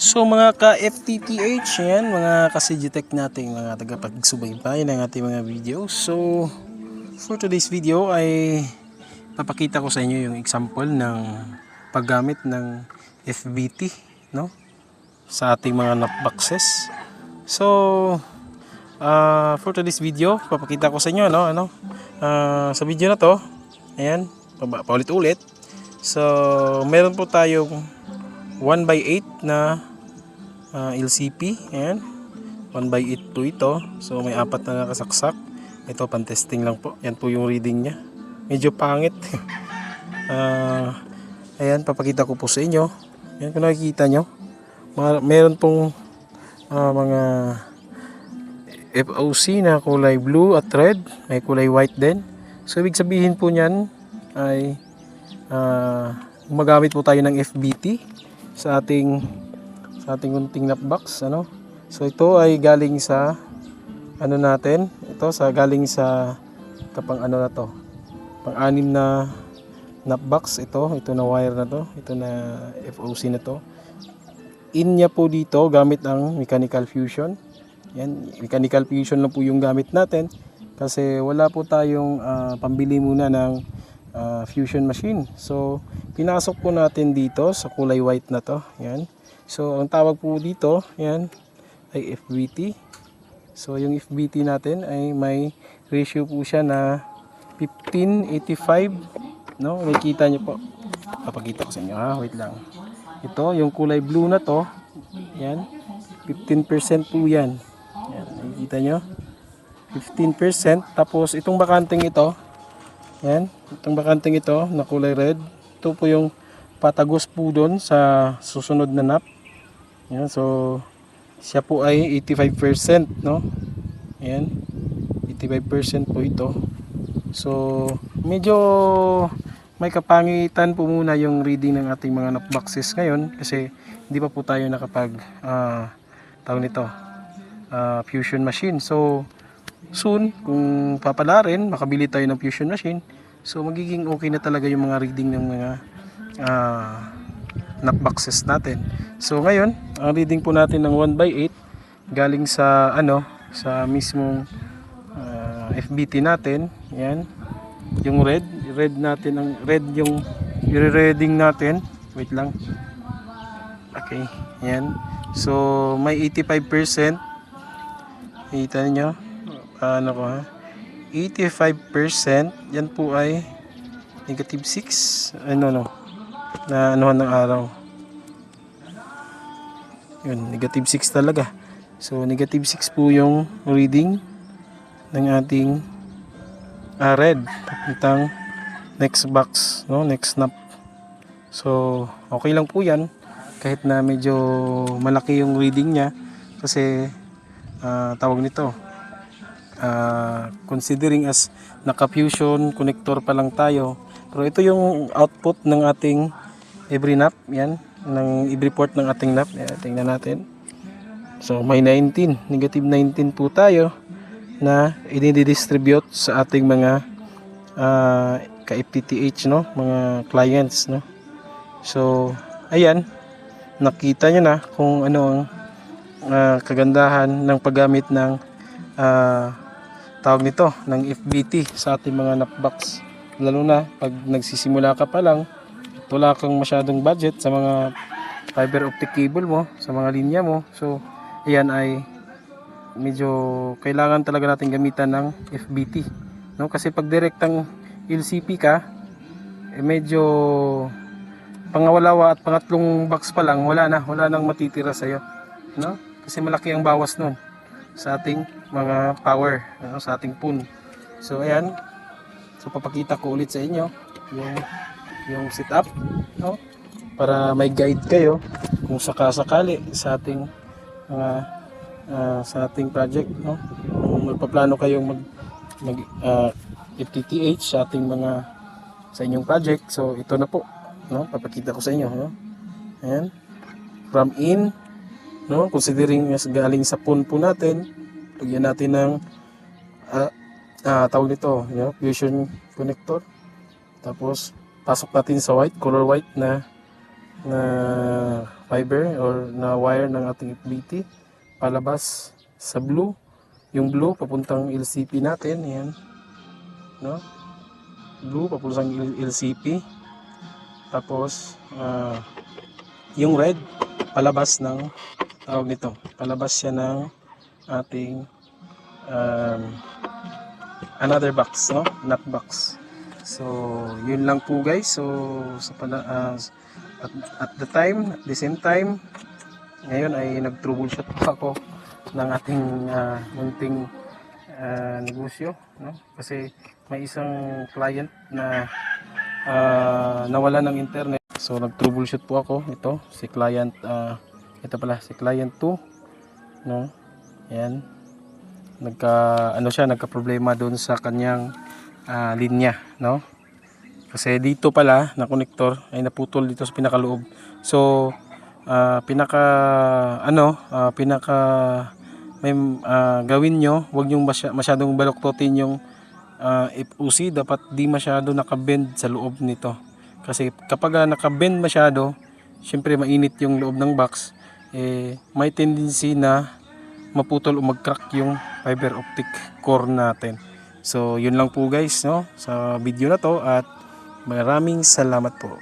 So mga ka-FTTH, yan, mga ka-CGTech nating mga tagapagsubaybay ng ating mga video. So, for today's video ay papakita ko sa inyo yung example ng paggamit ng FBT, no? Sa ating mga knockboxes. So, for today's video, papakita ko sa inyo, sa video na to, ayan, paulit-ulit. So, meron po tayong 1/8 na LCP, ayan, 1/8 po ito. So may apat na nakasaksak. Ito pan-testing lang po. Yan po yung reading nya. Medyo pangit. Ayan, papakita ko po sa inyo. Ayan, kung nakikita nyo, meron pong mga FOC na kulay blue at red. May kulay white din. So ibig sabihin po nyan ay gumagamit po tayo ng FBT sa ating unting knockbox, ano. So ito ay galing sa galing sa ano na to, pang-anim na knockbox. Ito na wire na to, ito na FOC na to. In niya po dito gamit ang mechanical fusion. Yan, mechanical fusion lang po yung gamit natin kasi wala po tayong pambili muna ng fusion machine. So pinasok po natin dito sa kulay white na to. Yan. So ang tawag po dito, yan, ay FBT. So yung FBT natin ay may ratio po siya na 15:85, no? Makikita niyo po. Papakita ko sa inyo, ha. Wait lang. Ito yung kulay blue na to. Yan. 15% po yan. Yan, makikita niyo. 15%. Tapos itong bakanteng ito, yan, itong bakanteng ito na kulay red, ito po yung patagos po doon sa susunod na nap. Yan, so siya po ay 85%, no? Ayan, 85% po ito. So medyo may kapangitan po muna yung reading ng ating mga knockboxes ngayon kasi hindi pa po tayo nakapag tawag nito, fusion machine. So soon, kung papalarin, makabili tayo ng fusion machine, so magiging okay na talaga yung mga reading ng mga knockboxes natin. So ngayon, ang reading po natin ng 1/8 galing sa sa mismong FBT natin. Yan, yung red natin, ang red yung i-reading natin. Wait lang. Okay, yan. So may 85%. Kita niyo, 85%. Yan po ay -6. Na anuhan ng araw. Yun, -6 talaga. So -6 po yung reading ng ating red papuntang next box, no, next snap. So okay lang po yan kahit na medyo malaki yung reading nya kasi tawag nito, considering as naka-fusion connector pa lang tayo. Pero ito yung output ng ating every nap, yan, ng every port ng ating nap. Yan, tingnan natin. So may -19 po tayo na i-distribute sa ating mga ka-FTTH, no, mga clients, no. So ayan, nakita nyo na kung ano ang kagandahan ng paggamit ng tawag nito, ng FBT sa ating mga knockbox. Lalo na pag nagsisimula ka pa lang, wala kang masyadong budget sa mga fiber optic cable mo, sa mga linya mo. So ayan ay medyo kailangan talaga natin gamitan ng FBT, no? Kasi pag direktang LCP ka, medyo pangawalawa at pangatlong box pa lang wala nang matitira sa iyo, no? Kasi malaki ang bawas nun sa ating mga power, no? Sa ating pun. So ayan, so papakita ko ulit sa inyo yung setup, no? Para may guide kayo kung sakasakali sa ating sa ating project, no? Kung magpaplano kayong mag FTTH sa ating sa inyong project. So ito na po, no? Papakita ko sa inyo, no? Ayan, from in, no, considering galing sa pun po natin, lagyan natin ng tawag nito, fusion connector. Tapos pasok natin sa white, color white na fiber or na wire ng ating FBT palabas sa blue. Yung blue papuntang LCP natin, yan, no? Blue papuntang LCP. Tapos yung red palabas ng tawag nito. Palabas siya ng ating another box, no? Nut box. So, yun lang po guys. So, at the same time, ngayon ay nag-troubleshoot pa ako ng ating munting negosyo, no? Kasi may isang client na nawala ng internet. So, nag-troubleshoot po ako. Ito, si client, ito pala, si client 2, no? Yan. Nagka-problema doon sa kanyang linya, no? Kasi dito pala na connector ay naputol dito sa pinakaloob. So gawin nyo, huwag nyo masyadong baluktutin yung FOC. Dapat di masyado nakabend sa loob nito. Kasi kapag nakabend masyado, syempre mainit yung loob ng box, may tendency na maputol o mag-crack yung fiber optic core natin. So yun lang po guys, no, sa video na to, at maraming salamat po.